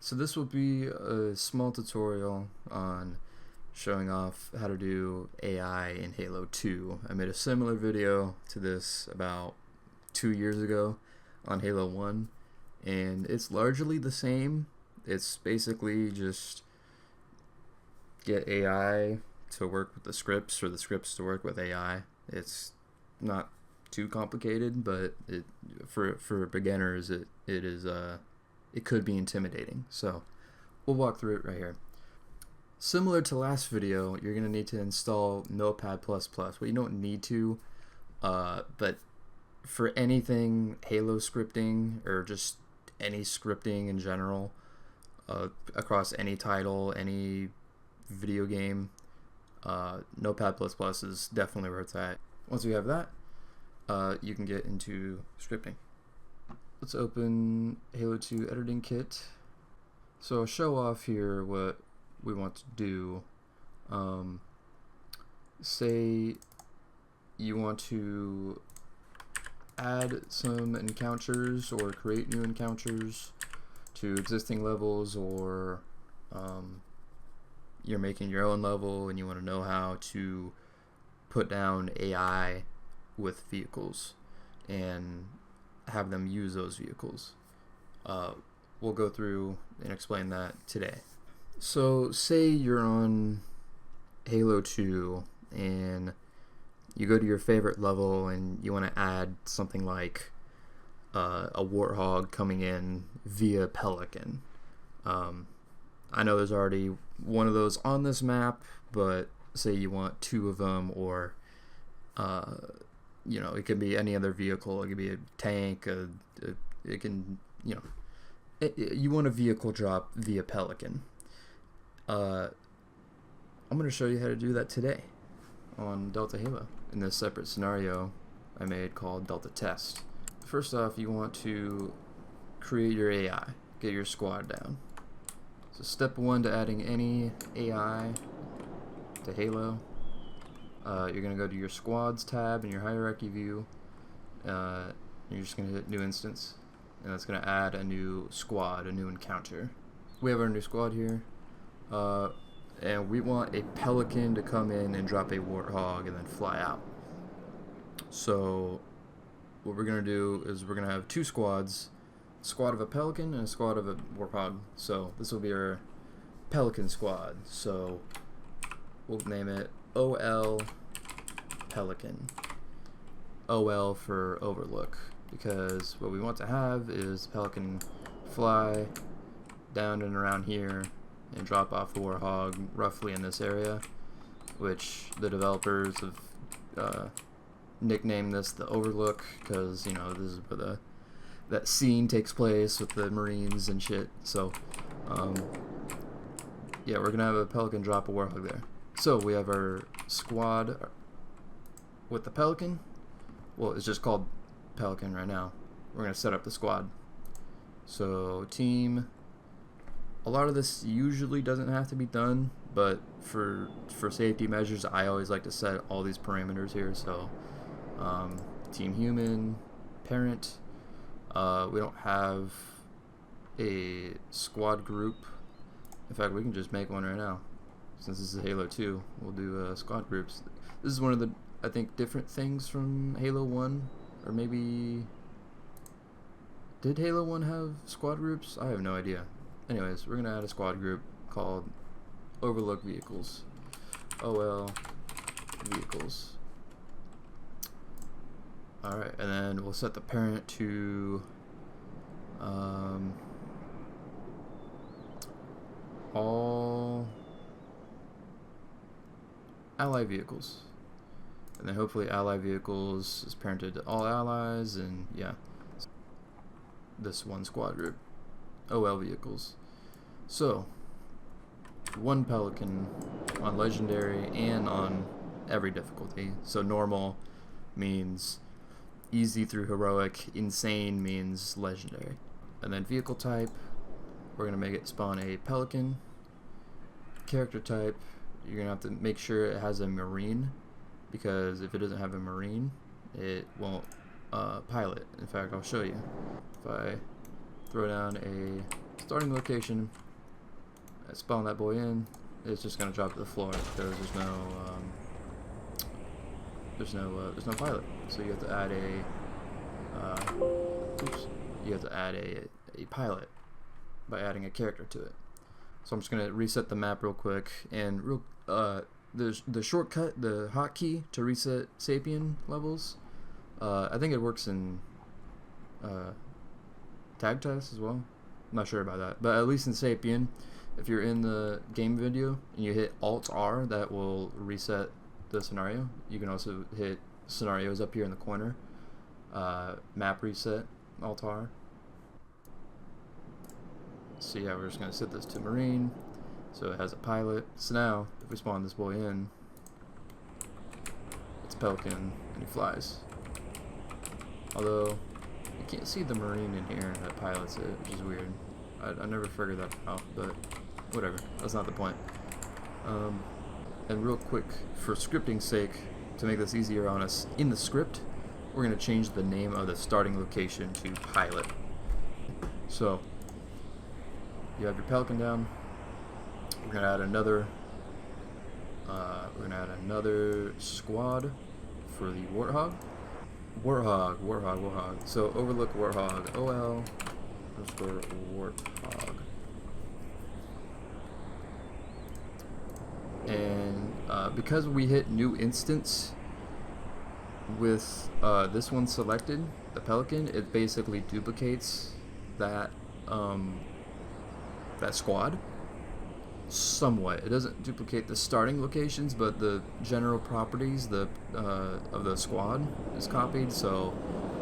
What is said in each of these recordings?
So this will be a small tutorial on showing off how to do AI in Halo 2. I made a similar video to this about 2 years ago on Halo 1, and it's largely the same. It's basically just get AI to work with the scripts or the scripts to work with AI. It's not too complicated, but for beginners it could be intimidating. So we'll walk through it right here. Similar to last video, you're going to need to install Notepad++. Well, you don't need to, but for anything Halo scripting or just any scripting in general, across any title, any video game, Notepad++ is definitely where it's at. Once you have that, you can get into scripting. Let's open Halo 2 editing kit. So I'll show off here what we want to do. Say you want to add some encounters or create new encounters to existing levels, or you're making your own level and you want to know how to put down AI with vehicles and have them use those vehicles. We'll go through and explain that today. So say you're on Halo 2 and you go to your favorite level and you want to add something like a warthog coming in via Pelican. I know there's already one of those on this map, but say you want two of them, or it could be any other vehicle. It could be a tank. It can, you want a vehicle drop via Pelican. I'm going to show you how to do that today on Delta Halo in this separate scenario I made called Delta Test. First off, you want to create your AI, get your squad down. So step one to adding any AI to Halo, you're going to go to your squads tab in your hierarchy view. You're just going to hit new instance, and that's going to add a new squad, a new encounter. We have our new squad here. And we want a Pelican to come in and drop a warthog and then fly out. So what we're going to do is we're going to have two squads, a squad of a Pelican and a squad of a warthog. So this will be our Pelican squad. So we'll name it OL Pelican. OL for Overlook, because what we want to have is Pelican fly down and around here and drop off the warthog roughly in this area, which the developers have nicknamed this the Overlook, because this is where that scene takes place with the Marines and shit. So yeah, we're gonna have a Pelican drop a warthog there. So we have our squad with the Pelican. Well, it's just called Pelican right now. We're gonna set up the squad. So team. A lot of this usually doesn't have to be done, but for safety measures, I always like to set all these parameters here. So team human, parent. We don't have a squad group. In fact, we can just make one right now. Since this is Halo 2, we'll do squad groups. This is one of the, I think, different things from Halo 1, or maybe did Halo 1 have squad groups? I have no idea. Anyways, we're going to add a squad group called Overlook Vehicles. OL Vehicles. Alright, and then we'll set the parent to all ally vehicles. And then hopefully ally vehicles is parented to all allies, and yeah, this one squad group. OL vehicles. So one Pelican on legendary and on every difficulty. So normal means easy through heroic, insane means legendary. And then vehicle type, we're gonna make it spawn a Pelican. Character type, you're gonna have to make sure it has a Marine, because if it doesn't have a Marine, it won't pilot. In fact, I'll show you. If I throw down a starting location. I spawn that boy in. It's just gonna drop to the floor because there's no pilot. So you have to add a pilot by adding a character to it. So I'm just gonna reset the map real quick, and the shortcut, the hotkey to reset Sapien levels. I think it works in tag tests as well. I'm not sure about that, but at least in Sapien, if you're in the game video and you hit Alt-R, that will reset the scenario. You can also hit scenarios up here in the corner. Map reset, Alt-R. So yeah, we're just going to set this to Marine, so it has a pilot. So now, if we spawn this boy in, it's Pelican, and he flies. Although, you can't see the Marine in here that pilots it, which is weird. I never figured that out, but whatever, that's not the point. And real quick, for scripting's sake, to make this easier on us, in the script, we're going to change the name of the starting location to pilot. So, you have your Pelican down. We're going to add another squad for the Warthog. Warthog. So Overlook Warthog, OL_Warthog. And because we hit new instance with this one selected, the Pelican, it basically duplicates that that squad somewhat. It doesn't duplicate the starting locations, but the general properties of the squad is copied. So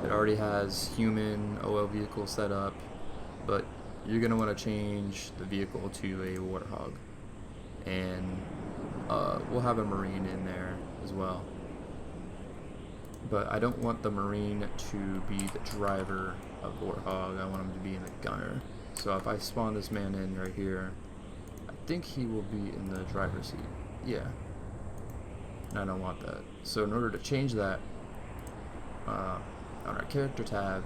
it already has human OL vehicle set up, but you're gonna want to change the vehicle to a Warthog, and we'll have a Marine in there as well. But I don't want the Marine to be the driver of Warthog. I want him to be in the gunner. So if I spawn this man in right here, I think he will be in the driver's seat. Yeah. And I don't want that. So in order to change that, on our character tab,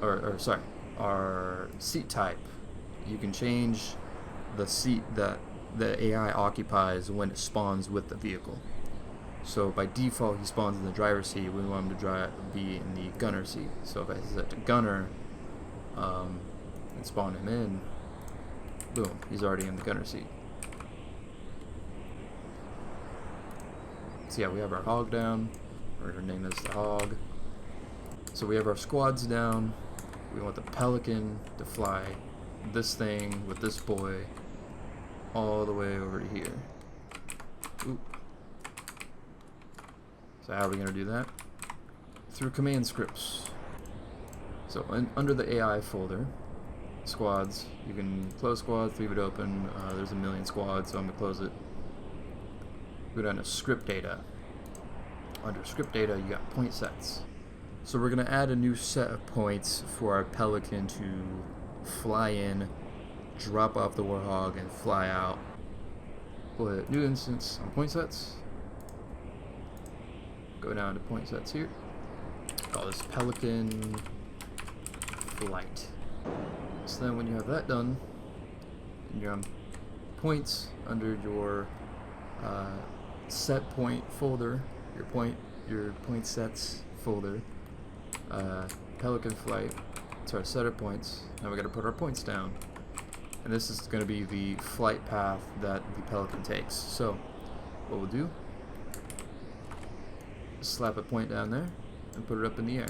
or sorry, our seat type, you can change the seat that the AI occupies when it spawns with the vehicle. So by default, he spawns in the driver's seat. We want him to be in the gunner seat. So if I set to gunner, and spawn him in, boom, he's already in the gunner seat. So yeah, we have our hog down. We're gonna name this the hog. So we have our squads down. We want the Pelican to fly this thing with this boy all the way over to here. Oop. So how are we gonna do that? Through command scripts. So under the AI folder, squads, you can close squads, leave it open. There's a million squads, so I'm gonna close it. Go down to script data. Under script data, you got point sets. So we're gonna add a new set of points for our Pelican to fly in, drop off the Warthog, and fly out. We'll hit new instance on point sets. Go down to point sets here. Call this Pelican flight. So then when you have that done, and you're on points under your set point folder, your point sets folder, Pelican flight, it's our set of points. Now we got to put our points down, and this is going to be the flight path that the Pelican takes. So what we'll do, slap a point down there and put it up in the air,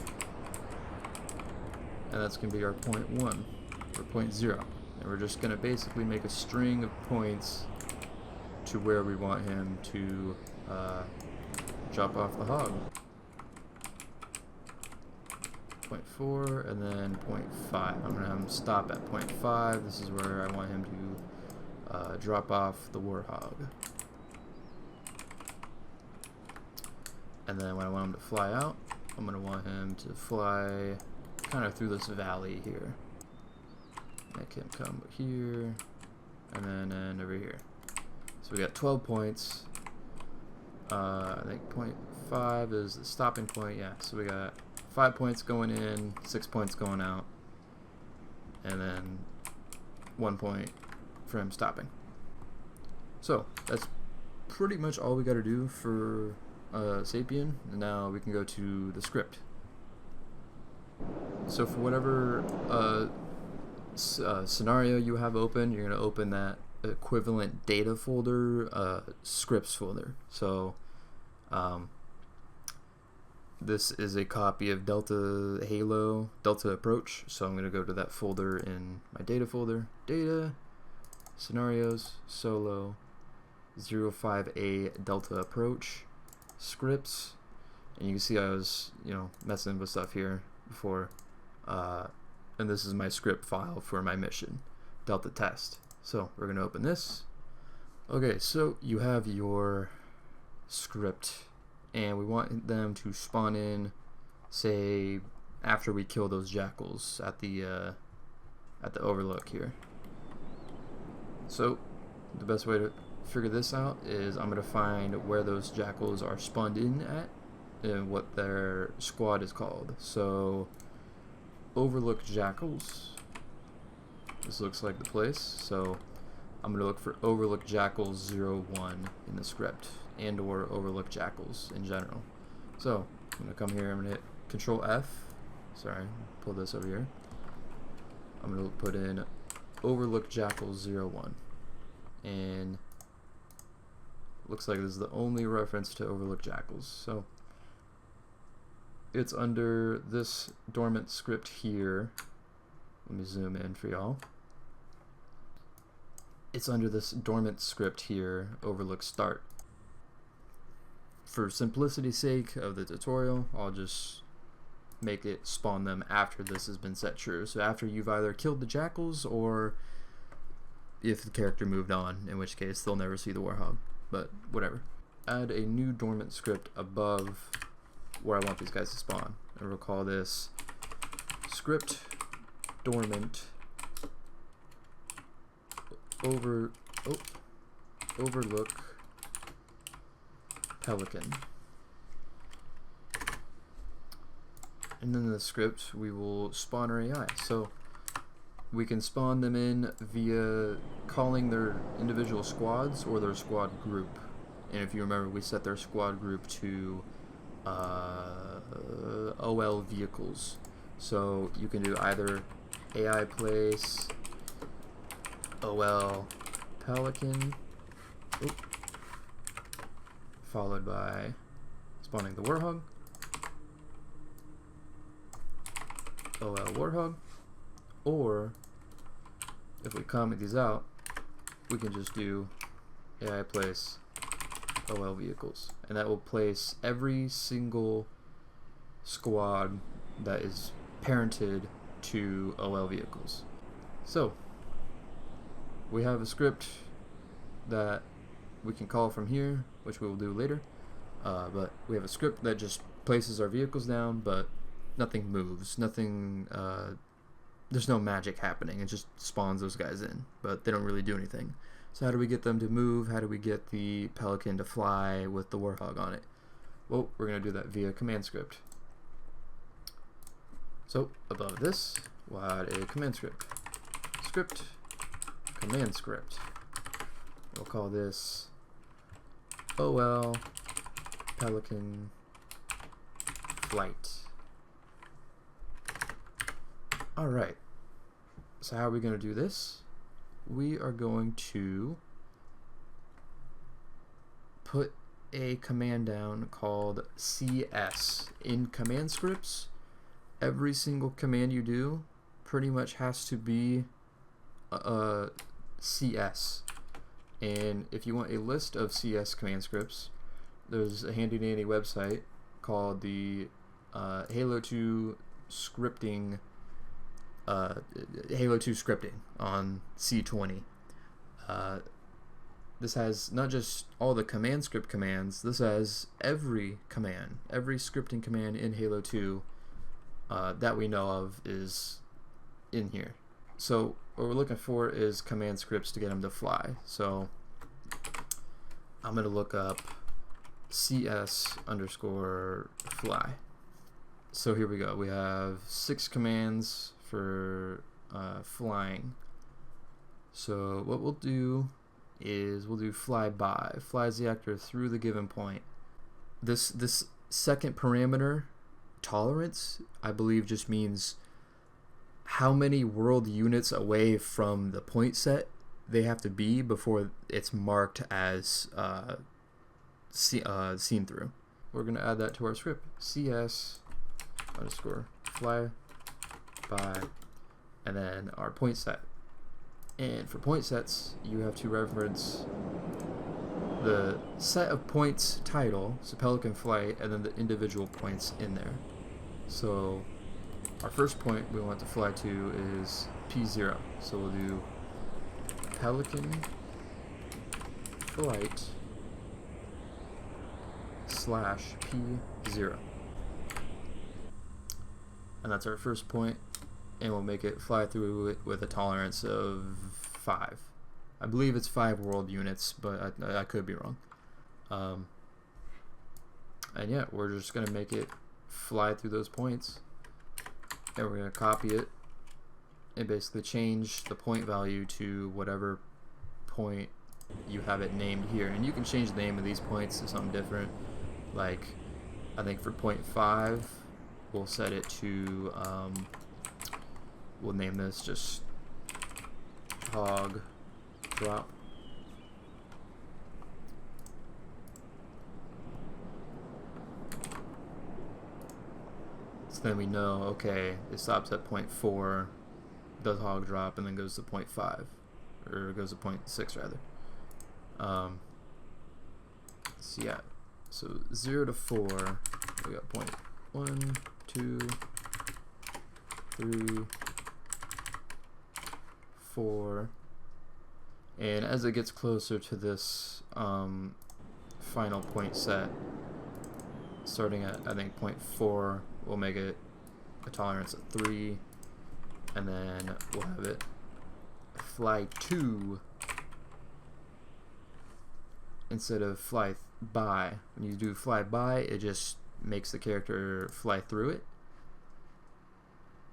and that's going to be our point 1 or point 0, and we're just going to basically make a string of points to where we want him to drop off the hog. Point 4 and then point 5. I'm going to have him stop at point 5. This is where I want him to drop off the Warthog. And then when I want him to fly out, I'm going to want him to fly kind of through this valley here. Make him come here, and then end over here. So we got 12 points. I think point 5 is the stopping point. Yeah, so we got 5 points going in, 6 points going out. and then 1 point for him stopping. So that's pretty much all we got to do for Sapien. Now we can go to the script. So for whatever scenario you have open, you're going to open that equivalent data folder, scripts folder. So this is a copy of Delta Approach. So I'm going to go to that folder in my data folder, data, scenarios, solo, 05A Delta Approach, scripts, and you can see I was, messing with stuff here before, and this is my script file for my mission, Delta Test. So we're going to open this. Okay, so you have your script, and we want them to spawn in, say, after we kill those jackals at the Overlook here. So the best way to figure this out is I'm going to find where those jackals are spawned in at and what their squad is called. So Overlook Jackals, this looks like the place, so I'm going to look for Overlook Jackals 01 in the script, and or Overlook Jackals in general. So I'm going to come here, I'm going to hit Control F, sorry, pull this over here. I'm going to put in Overlook Jackals 01, and looks like this is the only reference to Overlook Jackals. So it's under this dormant script here. Let me zoom in for y'all. It's under this dormant script here, Overlook Start. For simplicity's sake of the tutorial, I'll just make it spawn them after this has been set true. So after you've either killed the jackals, or if the character moved on, in which case they'll never see the warhog. But whatever. Add a new dormant script above where I want these guys to spawn, and we'll call this script dormant Overlook Pelican. And then in the script we will spawn our AI. So we can spawn them in via calling their individual squads or their squad group. And if you remember, we set their squad group to OL vehicles. So you can do either AI place OL Pelican, followed by spawning the warhog, OL warhog, or if we comment these out, we can just do AI place OL vehicles, and that will place every single squad that is parented to OL vehicles. So we have a script that we can call from here, which we will do later, but we have a script that just places our vehicles down, but nothing moves, nothing, there's no magic happening. It just spawns those guys in, but they don't really do anything. So how do we get them to move? How do we get the Pelican to fly with the warhog on it? Well, we're going to do that via command script. So above this, we'll add a command script. Script, command script. We'll call this OL Pelican flight. Alright, so how are we going to do this? We are going to put a command down called CS. In command scripts, every single command you do pretty much has to be CS. And if you want a list of CS command scripts, there's a handy dandy website called the Halo 2 scripting Halo 2 scripting on C20. This has not just all the command script commands, this has every command, every scripting command in Halo 2 that we know of is in here. So what we're looking for is command scripts to get them to fly. So I'm going to look up CS_fly. So here we go. We have 6 commands for flying. So what we'll do is we'll do fly by. Flies the actor through the given point. This second parameter, tolerance, I believe just means how many world units away from the point set they have to be before it's marked as seen through. We're going to add that to our script. CS underscore fly by, and then our point set. And for point sets, you have to reference the set of points title, so Pelican Flight, and then the individual points in there. So our first point we want to fly to is P0. So we'll do Pelican Flight / P0. And that's our first point, and we'll make it fly through it with a tolerance of 5. I believe it's 5 world units, but I could be wrong. And yeah, we're just going to make it fly through those points, and we're going to copy it and basically change the point value to whatever point you have it named here. And you can change the name of these points to something different. Like, I think for point 5, we'll set it to, we'll name this just hog drop. So then we know, okay, it stops at point 4, does hog drop, and then goes to point 5, or goes to point 6 rather. So yeah, so 0 to 4, we got point 1, 2, 3, 4, and as it gets closer to this final point set, starting at I think point 4, we'll make it a tolerance of 3, and then we'll have it fly to instead of fly by. When you do fly by, it just makes the character fly through it,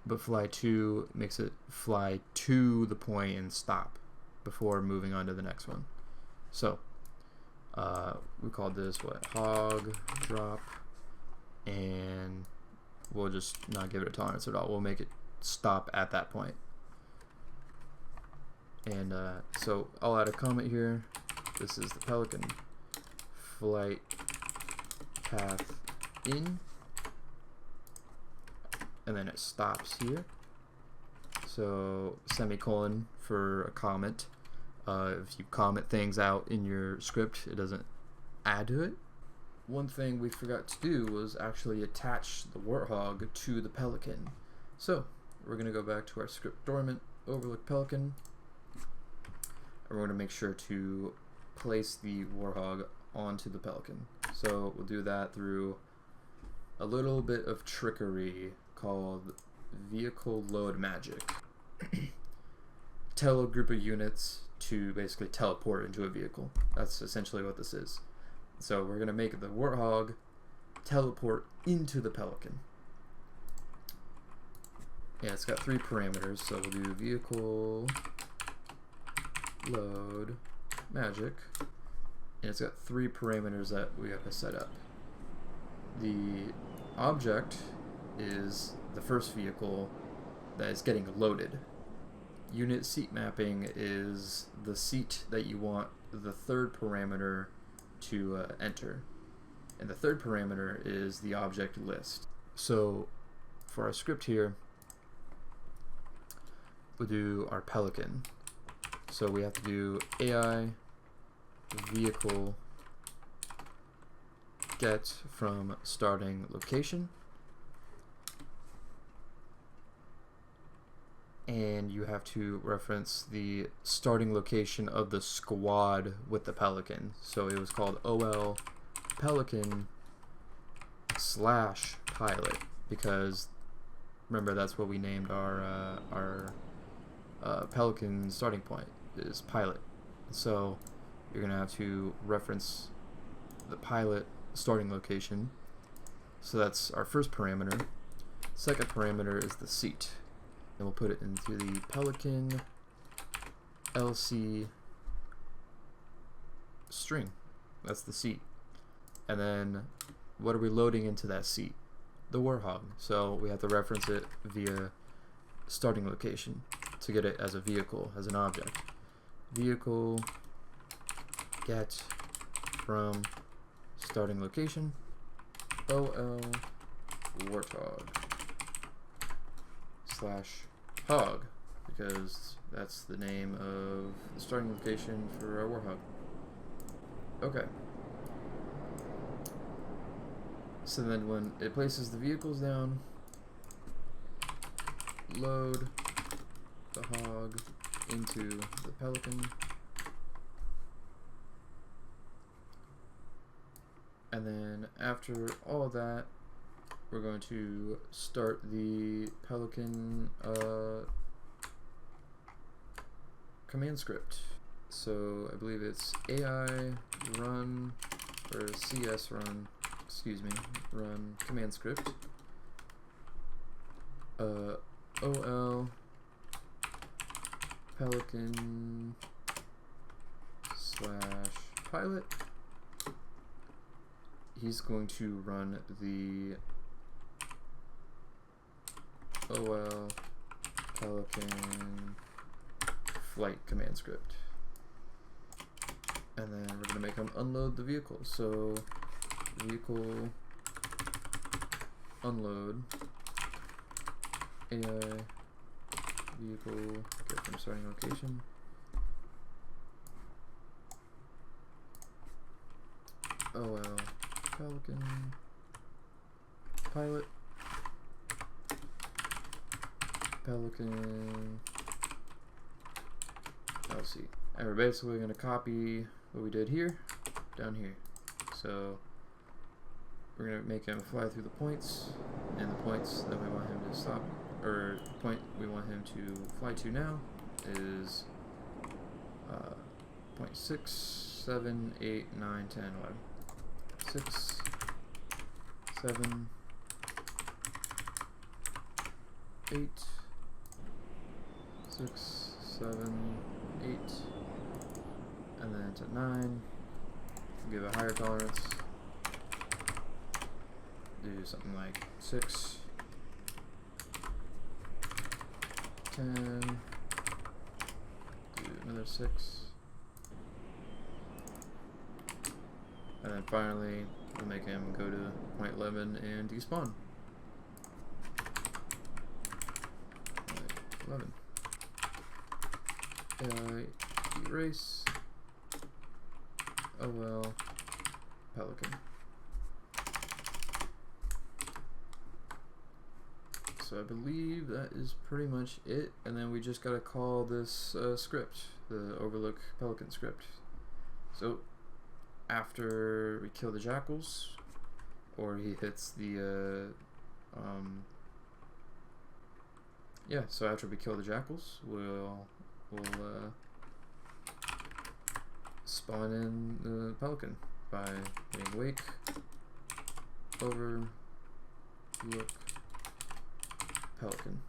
but fly to makes it fly to the point and stop before moving on to the next one. So we called this what, hog drop, and we'll just not give it a tolerance at all. We'll make it stop at that point. And so I'll add a comment here. This is the Pelican flight path in, and then it stops here. So semicolon for a comment. If you comment things out in your script, it doesn't add to it. One thing we forgot to do was actually attach the warthog to the Pelican. So we're going to go back to our script dormant, Overlook Pelican, and we're going to make sure to place the warthog onto the Pelican. So we'll do that through a little bit of trickery called vehicle load magic. Tell a group of units to basically teleport into a vehicle. That's essentially what this is. So we're going to make the warthog teleport into the Pelican. Yeah, it's got 3 parameters, so we'll do vehicle load magic, and it's got 3 parameters that we have to set up. The object is the first vehicle that is getting loaded. Unit seat mapping is the seat that you want the 3rd parameter to enter, and the 3rd parameter is the object list. So for our script here, we'll do our Pelican. So we have to do AI vehicle get from starting location, and you have to reference the starting location of the squad with the Pelican. So it was called OL Pelican / pilot, because remember that's what we named our Pelican starting point is pilot. So you're gonna have to reference the pilot starting location. So that's our first parameter. Second parameter is the seat. and we'll put it into the Pelican LC string. That's the seat. And then what are we loading into that seat? The Warthog. So we have to reference it via starting location to get it as a vehicle, as an object. Vehicle get from starting location OL Warthog / hog, because that's the name of the starting location for our Warthog. Okay. So then when it places the vehicles down, load the hog into the Pelican, and then after all of that, we're going to start the Pelican command script. So I believe it's AI run, or CS run, excuse me, run command script. OL Pelican / pilot. He's going to run the OL Pelican flight command script. And then we're going to make him unload the vehicle. So vehicle unload AI vehicle get from starting location. OL Pelican pilot Pelican LC. And we're basically going to copy what we did here down here. So we're going to make him fly through the points, and the points that we want him to stop, or the point we want him to fly to now is 0.6, 7, 8, 9, 10, 11. 6, 7, 8, 6, 7, 8, and then to 9. Give a higher tolerance. Do something like 6, 10, do another 6, and then finally we'll make him go to 0.11 and despawn. 11. Erase OL Pelican. So I believe that is pretty much it, and then we just gotta call this script, the Overlook Pelican script. So after we kill the jackals, or he hits the yeah, so after we kill the jackals, we'll spawn in the Pelican by hitting wake Overlook Pelican.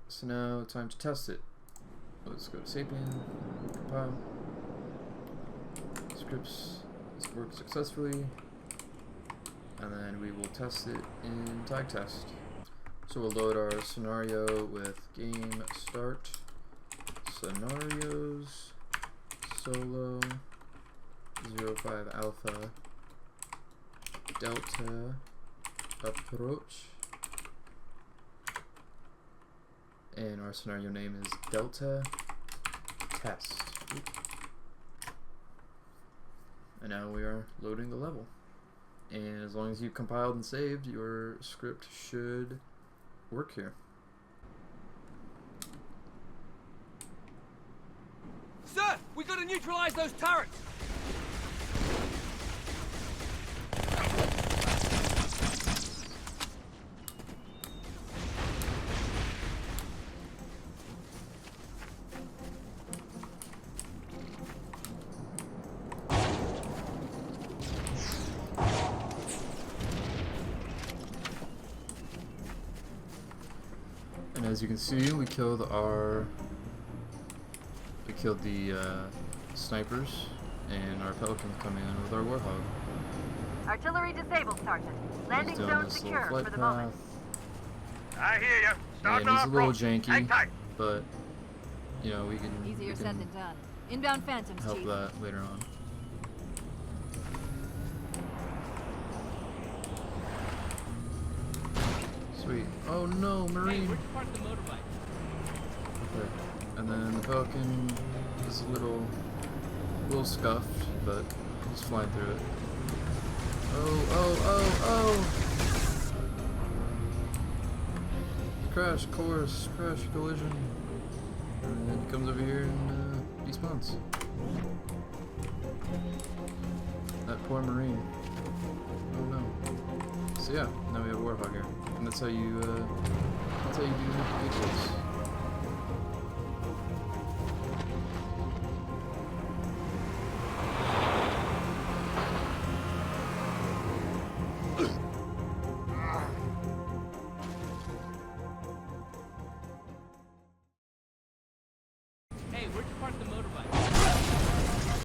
So now time to test it. Let's go to Sapien, compile. Scripts work successfully, and then we will test it in tag test. So we'll load our scenario with game start, scenarios, solo, 05 alpha, delta, approach, and our scenario name is delta test. And now we are loading the level. And as long as you've compiled and saved, your script should work here. Sir, we gotta neutralize those turrets! As you can see, we killed the snipers, and our Pelicans come in with our Warthog. Artillery disabled, Sergeant. Landing He's doing zone this secure little flight for the path. moment. I hear you. Starting And he's a off little road. Hang janky, tight. but you know we Easier can said than done. Inbound Phantoms, help Chief. that later on. Sweet. Oh no, Marine. Where'd you park the motorbike? Okay. And then the Pelican is a little scuffed, but he's flying through it. Oh! Crash course, crash collision. And then he comes over here and despawns. That poor Marine. Oh no. So yeah, now we have a Warthog here. And that's how you do vehicles.